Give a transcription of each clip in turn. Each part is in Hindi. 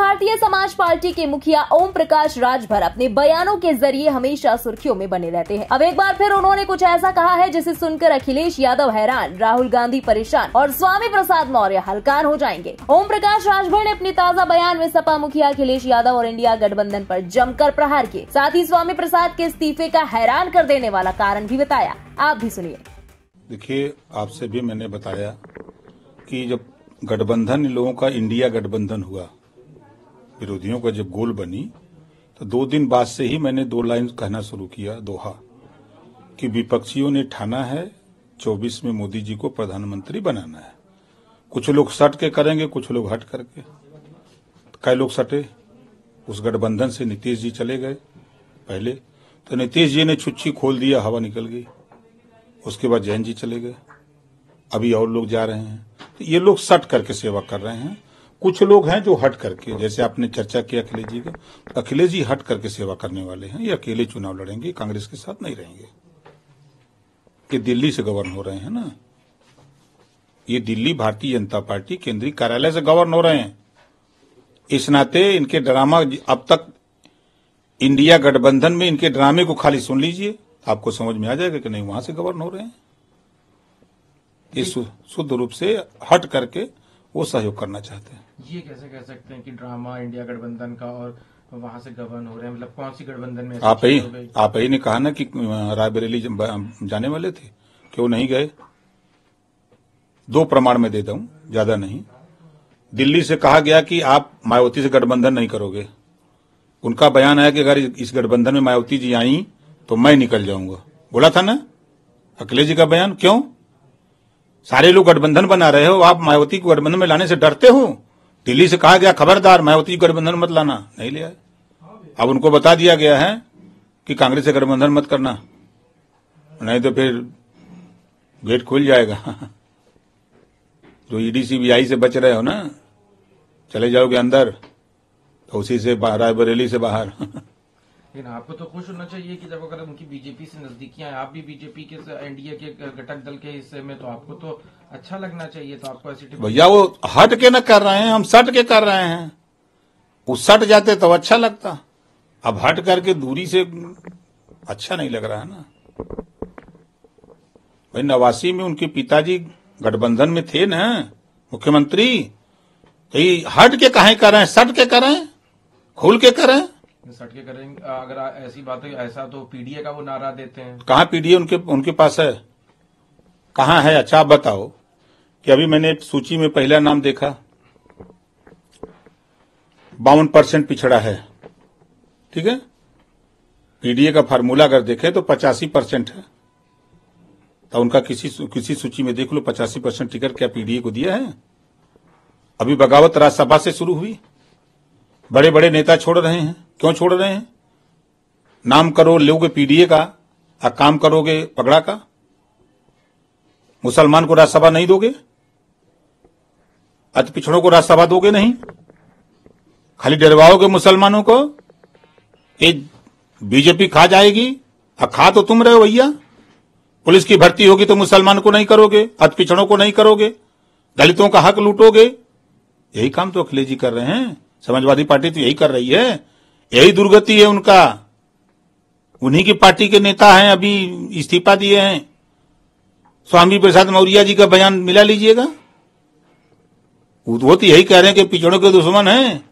भारतीय समाज पार्टी के मुखिया ओम प्रकाश राजभर अपने बयानों के जरिए हमेशा सुर्खियों में बने रहते हैं। अब एक बार फिर उन्होंने कुछ ऐसा कहा है जिसे सुनकर अखिलेश यादव हैरान, राहुल गांधी परेशान और स्वामी प्रसाद मौर्य हलकान हो जाएंगे। ओम प्रकाश राजभर ने अपने ताजा बयान में सपा मुखिया अखिलेश यादव और इंडिया गठबंधन पर जमकर प्रहार किए। साथ ही स्वामी प्रसाद के इस्तीफे का हैरान कर देने वाला कारण भी बताया। आप भी सुनिए। देखिए, आपसे भी मैंने बताया कि जब गठबंधन इन लोगों का इंडिया गठबंधन हुआ, विरोधियों का जब गोल बनी, तो 2 दिन बाद से ही मैंने 2 लाइन कहना शुरू किया, दोहा, कि विपक्षियों ने ठाना है 24 में मोदी जी को प्रधानमंत्री बनाना है। कुछ लोग सट के करेंगे, कुछ लोग हट करके। कई लोग सटे, उस गठबंधन से नीतीश जी चले गए पहले, तो नीतीश जी ने छुच्छी खोल दिया, हवा निकल गई। उसके बाद जैन जी चले गए, अभी और लोग जा रहे हैं। तो ये लोग सट करके सेवा कर रहे हैं। कुछ लोग हैं जो हट करके, जैसे आपने चर्चा किया अखिलेश जी का, तो अखिलेश जी हट करके सेवा करने वाले हैं। ये अकेले चुनाव लड़ेंगे, कांग्रेस के साथ नहीं रहेंगे। ये दिल्ली से गवर्न हो रहे हैं ना, ये दिल्ली भारतीय जनता पार्टी केंद्रीय कार्यालय से गवर्न हो रहे हैं। इस नाते इनके ड्रामा, अब तक इंडिया गठबंधन में इनके ड्रामे को खाली सुन लीजिए, आपको समझ में आ जाएगा कि नहीं, वहां से गवर्न हो रहे हैं। ये शुद्ध रूप से हट करके वो सहयोग करना चाहते हैं। ये कैसे कह सकते हैं कि ड्रामा इंडिया गठबंधन का और वहां से गवर्न हो रहे हैं? मतलब कौन सी गठबंधन में? आप ही ने कहा ना कि रायबरेली जाने वाले थे, क्यों नहीं गए? 2 प्रमाण में देता हूं, ज्यादा नहीं। दिल्ली से कहा गया कि आप मायावती से गठबंधन नहीं करोगे। उनका बयान है कि अगर इस गठबंधन में मायावती जी आई तो मैं निकल जाऊंगा, बोला था ना अखिलेश जी का बयान। क्यों? सारे लोग गठबंधन बना रहे हो, आप मायावती को गठबंधन में लाने से डरते हो। दिल्ली से कहा गया खबरदार मायावती को गठबंधन मत लाना, नहीं लिया। अब उनको बता दिया गया है कि कांग्रेस से गठबंधन मत करना, नहीं तो फिर गेट खुल जाएगा। जो ईडी सीबीआई से बच रहे हो ना, चले जाओगे अंदर, तो उसी से रायबरेली से बाहर। लेकिन आपको तो खुश होना चाहिए कि जब अगर उनकी बीजेपी से नजदीकियां हैं, आप भी बीजेपी के एनडीए के घटक दल के हिस्से में, तो आपको तो अच्छा लगना चाहिए। तो आपको ऐसी भैया वो हट के न कर रहे हैं, हम सट के कर रहे हैं। वो सट जाते तो अच्छा लगता, अब हट करके दूरी से अच्छा नहीं लग रहा है ना। भाई 89 में उनके पिताजी गठबंधन में थे ना मुख्यमंत्री, यही हट के काहे कर रहे हैं? सट के करें, खुल के करें। सट के करेंगे अगर ऐसी बात है, ऐसा तो पीडीए का वो नारा देते हैं। कहाँ पीडीए उनके पास है? कहाँ है? अच्छा आप बताओ कि अभी मैंने सूची में पहला नाम देखा, 52% पिछड़ा है, ठीक है। पीडीए का फार्मूला अगर देखें तो 85% है। तो उनका किसी सूची में देख लो, 85% टिकट क्या पीडीए को दिया है? अभी बगावत राज्यसभा से शुरू हुई, बड़े बड़े नेता छोड़ रहे हैं। क्यों छोड़ रहे हैं? नाम करो लोगे पीडीए का और काम करोगे पगड़ा का। मुसलमान को राज्यसभा नहीं दोगे, अति पिछड़ों को राज्यसभा दोगे नहीं, खाली डरवाओगे मुसलमानों को। एक बीजेपी खा जाएगी, और खा तो तुम रहे हो भैया। पुलिस की भर्ती होगी तो मुसलमान को नहीं करोगे, अति पिछड़ों को नहीं करोगे, दलितों का हक लूटोगे। यही काम तो अखिलेश जी कर रहे हैं, समाजवादी पार्टी तो यही कर रही है, यही दुर्गति है उनका। उन्हीं की पार्टी के नेता हैं, अभी इस्तीफा दिए हैं। स्वामी प्रसाद मौर्य जी का बयान मिला लीजिएगा, वो तो यही कह रहे हैं कि पिछड़ों के दुश्मन हैं,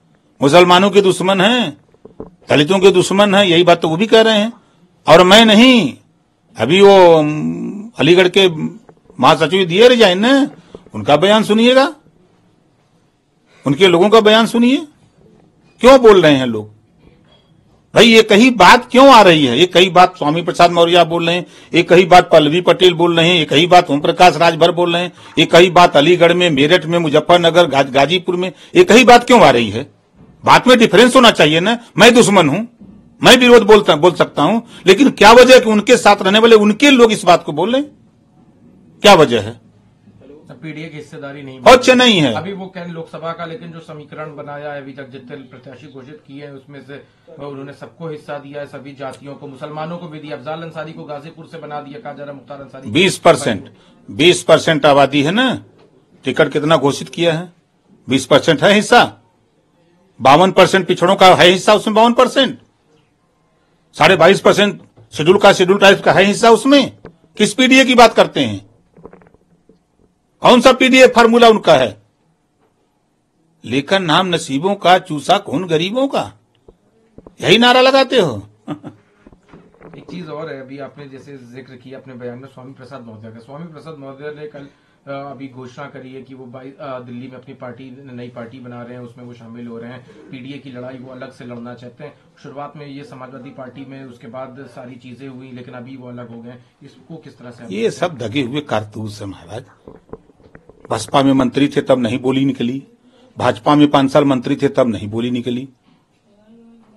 मुसलमानों के दुश्मन हैं, दलितों के दुश्मन हैं। यही बात तो वो भी कह रहे हैं, और मैं नहीं। अभी वो अलीगढ़ के महासचिव दिए रिजाइन ने, उनका बयान सुनिएगा, उनके लोगों का बयान सुनिए। क्यों बोल रहे हैं लोग? भाई ये कही बात क्यों आ रही है? ये कही बात स्वामी प्रसाद मौर्य बोल रहे हैं, एक कही बात पल्लवी पटेल बोल रहे हैं, एक कही बात ओम प्रकाश राजभर बोल रहे हैं, एक कही बात अलीगढ़ में, मेरठ में, मुजफ्फरनगर, गाजीपुर में, एक कही बात क्यों आ रही है? बात में डिफरेंस होना चाहिए ना। मैं दुश्मन हूं, मैं विरोध बोल सकता हूं, लेकिन क्या वजह है कि उनके साथ रहने वाले उनके लोग इस बात को बोल रहे हैं? क्या वजह है? पीडीए की हिस्सेदारी नहीं अच्छा नहीं है अभी वो कह लोकसभा का, लेकिन जो समीकरण बनाया है अभी तक जितने प्रत्याशी घोषित किए हैं उसमें से उन्होंने सबको हिस्सा दिया है, सभी जातियों को, मुसलमानों को भी दिया। अफजाल अंसारी को गाजीपुर से बना दिया, काजरा मुख्तार अंसारी 20% आबादी है ना, टिकट कितना घोषित किया है? 20% है हिस्सा। 52% पिछड़ों का है हिस्सा उसमें, 52%, 22.5% शेड्यूल ट्राइब्स का है हिस्सा उसमें। किस पीडीए की बात करते हैं? कौन सा पीडीए फार्मूला उनका है? लेकर नाम नसीबों का, चूसा खून गरीबों का, यही नारा लगाते हो। एक चीज और है, अभी आपने जैसे जिक्र किया अपने बयान में स्वामी प्रसाद महोदय का। स्वामी प्रसाद महोदय ने कल अभी घोषणा करी है कि वो दिल्ली में अपनी पार्टी, नई पार्टी बना रहे हैं, उसमें वो शामिल हो रहे हैं। पीडीए की लड़ाई वो अलग से लड़ना चाहते हैं। शुरुआत में ये समाजवादी पार्टी में, उसके बाद सारी चीजें हुई, लेकिन अभी वो अलग हो गए। इसको किस तरह से? ये सब दगे हुए कारतूस है महाराज। बसपा में मंत्री थे तब नहीं बोली निकली, भाजपा में 5 साल मंत्री थे तब नहीं बोली निकली।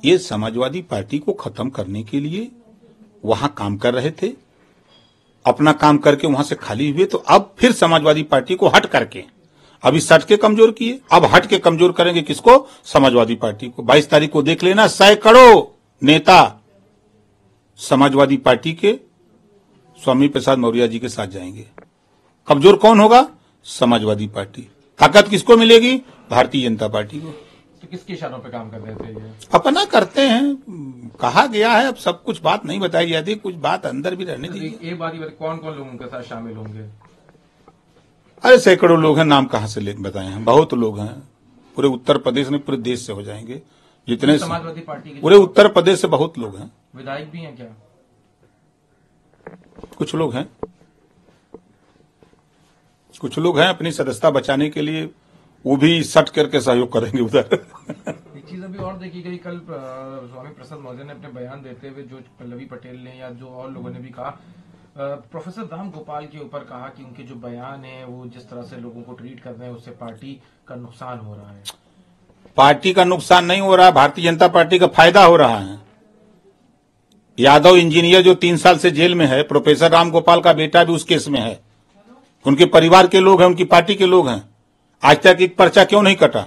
ये समाजवादी पार्टी को खत्म करने के लिए वहां काम कर रहे थे, अपना काम करके वहां से खाली हुए, तो अब फिर समाजवादी पार्टी को हट करके, अभी सट के कमजोर किए, अब हट के कमजोर करेंगे किसको? समाजवादी पार्टी को। 22 तारीख को देख लेना, सैकड़ों नेता समाजवादी पार्टी के स्वामी प्रसाद मौर्य जी के साथ जाएंगे। कमजोर कौन होगा? समाजवादी पार्टी। ताकत किसको मिलेगी? भारतीय जनता पार्टी को। तो किसके इशारों पे काम कर रहे थे ये? अपना करते हैं, कहा गया है, अब सब कुछ बात नहीं बताई जाती, कुछ बात अंदर भी रहने दीजिए। एक बात ही कौन कौन लोग उनके साथ शामिल होंगे? अरे सैकड़ों लोग हैं, नाम कहाँ से बताए हैं, बहुत लोग हैं। पूरे उत्तर प्रदेश में, पूरे देश से हो जाएंगे जितने समाजवादी पार्टी के। पूरे उत्तर प्रदेश से बहुत लोग हैं। विधायक भी हैं क्या? कुछ लोग हैं, कुछ लोग हैं अपनी सदस्यता बचाने के लिए, वो भी सट करके सहयोग करेंगे उधर। एक चीज अभी और देखी गई, कल स्वामी प्रसाद महोदय ने अपने बयान देते हुए, जो पल्लवी पटेल ने या जो और लोगों ने भी कहा, प्रोफेसर राम गोपाल के ऊपर कहा कि उनके जो बयान है वो जिस तरह से लोगों को ट्रीट कर रहे हैं, उससे पार्टी का नुकसान हो रहा है। पार्टी का नुकसान नहीं हो रहा, भारतीय जनता पार्टी का फायदा हो रहा है। यादव इंजीनियर जो 3 साल से जेल में है, प्रोफेसर राम गोपाल का बेटा भी उस केस में है, उनके परिवार के लोग हैं, उनकी पार्टी के लोग हैं। आज तक एक पर्चा क्यों नहीं कटा?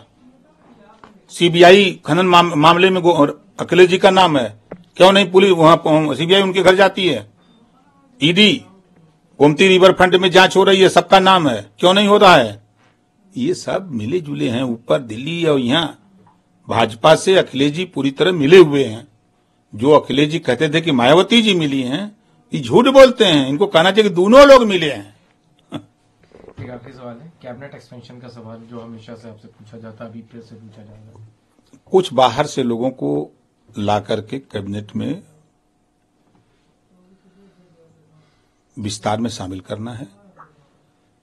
सीबीआई खनन मामले में अखिलेश जी का नाम है, क्यों नहीं पुलिस वहां सीबीआई उनके घर जाती है? ईडी, गोमती रिवर फ्रंट में जांच हो रही है, सबका नाम है, क्यों नहीं हो रहा है? ये सब मिले जुले हैं, ऊपर दिल्ली और यहाँ भाजपा से अखिलेश जी पूरी तरह मिले हुए हैं। जो अखिलेश जी कहते थे कि मायावती जी मिली हैं, ये झूठ बोलते हैं। इनको कहना चाहिए कि दोनों लोग मिले हैं। एक आखिरी सवाल है, कैबिनेट एक्सपेंशन का सवाल जो हमेशा से आपसे पूछा जाता है, अभी फिर से पूछा जाएगा। कुछ बाहर से लोगों को ला करके कैबिनेट में विस्तार में शामिल करना है,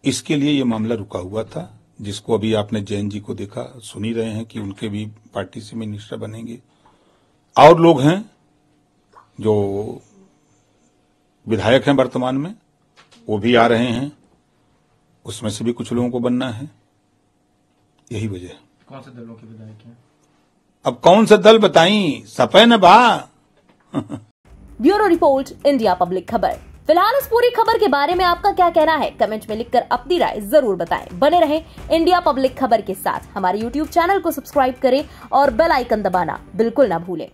इसके लिए ये मामला रुका हुआ था, जिसको अभी आपने जैन जी को देखा, सुन ही रहे हैं कि उनके भी पार्टी से मिनिस्टर बनेंगे। और लोग हैं जो विधायक हैं वर्तमान में, वो भी आ रहे हैं, उसमें से भी कुछ लोगों को बनना है। यही वजह है। कौन से दलों के विधायक हैं? अब कौन सा दल बताई, सपे न बा। ब्यूरो रिपोर्ट, इंडिया पब्लिक खबर। फिलहाल इस पूरी खबर के बारे में आपका क्या कहना है? कमेंट में लिखकर अपनी राय जरूर बताएं। बने रहें इंडिया पब्लिक खबर के साथ। हमारे YouTube चैनल को सब्सक्राइब करें और बेल आइकन दबाना बिल्कुल ना भूलें।